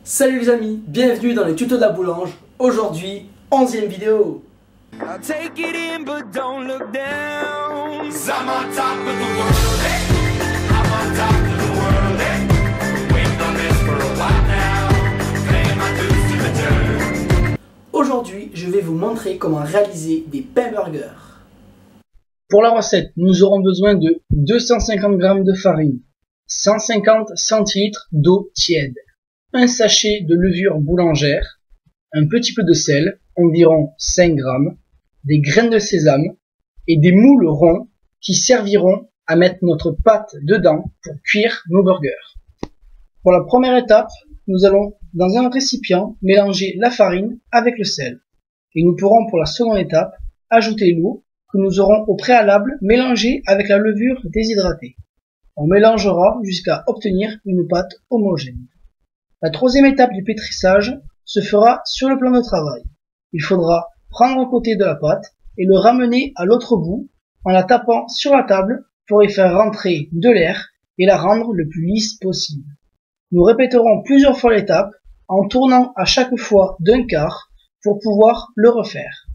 Salut les amis, bienvenue dans les tutos de la boulange. Aujourd'hui, 11e vidéo. Aujourd'hui, je vais vous montrer comment réaliser des pains burgers. Pour la recette, nous aurons besoin de 250 g de farine, 150 centilitres d'eau tiède, un sachet de levure boulangère, un petit peu de sel, environ 5 g, des graines de sésame et des moules ronds qui serviront à mettre notre pâte dedans pour cuire nos burgers. Pour la première étape, nous allons dans un récipient mélanger la farine avec le sel. Et nous pourrons pour la seconde étape ajouter l'eau que nous aurons au préalable mélangée avec la levure déshydratée. On mélangera jusqu'à obtenir une pâte homogène. La troisième étape du pétrissage se fera sur le plan de travail. Il faudra prendre un côté de la pâte et le ramener à l'autre bout en la tapant sur la table pour y faire rentrer de l'air et la rendre le plus lisse possible. Nous répéterons plusieurs fois l'étape en tournant à chaque fois d'un quart pour pouvoir le refaire.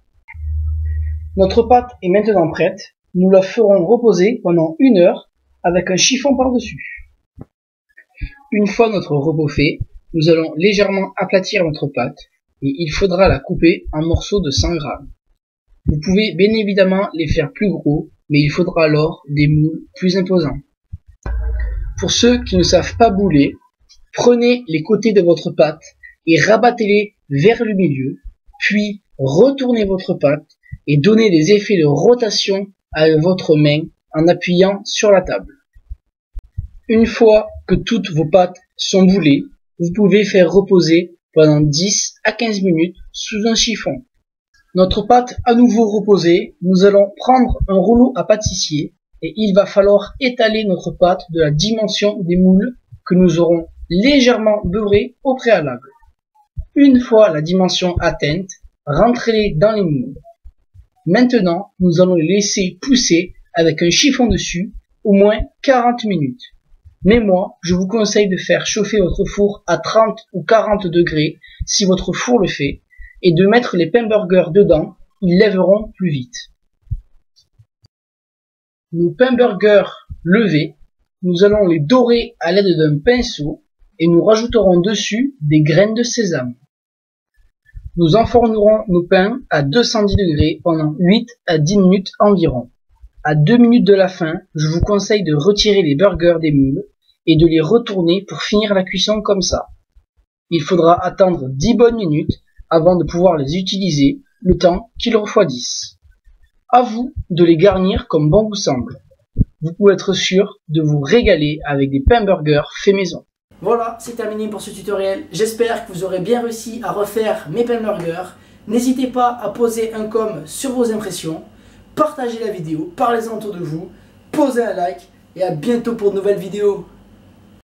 Notre pâte est maintenant prête. Nous la ferons reposer pendant 1 heure avec un chiffon par-dessus. Une fois notre repos fait, nous allons légèrement aplatir notre pâte et il faudra la couper en morceaux de 100 g. Vous pouvez bien évidemment les faire plus gros, mais il faudra alors des moules plus imposants. Pour ceux qui ne savent pas bouler, prenez les côtés de votre pâte et rabattez-les vers le milieu, puis retournez votre pâte et donnez des effets de rotation avec votre main en appuyant sur la table. Une fois que toutes vos pâtes sont boulées, vous pouvez faire reposer pendant 10 à 15 minutes sous un chiffon. Notre pâte à nouveau reposée, nous allons prendre un rouleau à pâtissier et il va falloir étaler notre pâte de la dimension des moules que nous aurons légèrement beurrés au préalable. Une fois la dimension atteinte, rentrez-les dans les moules. Maintenant, nous allons les laisser pousser avec un chiffon dessus au moins 40 minutes. Mais moi, je vous conseille de faire chauffer votre four à 30 ou 40 degrés si votre four le fait et de mettre les pains burgers dedans, ils lèveront plus vite. Nos pains burgers levés, nous allons les dorer à l'aide d'un pinceau et nous rajouterons dessus des graines de sésame. Nous enfournerons nos pains à 210 degrés pendant 8 à 10 minutes environ. À 2 minutes de la fin, je vous conseille de retirer les burgers des moules et de les retourner pour finir la cuisson comme ça. Il faudra attendre 10 bonnes minutes avant de pouvoir les utiliser, le temps qu'ils refroidissent. À vous de les garnir comme bon vous semble. Vous pouvez être sûr de vous régaler avec des pains burgers faits maison. Voilà, c'est terminé pour ce tutoriel. J'espère que vous aurez bien réussi à refaire mes pains burgers. N'hésitez pas à poser un com sur vos impressions. Partagez la vidéo, parlez-en autour de vous, posez un like et à bientôt pour de nouvelles vidéos.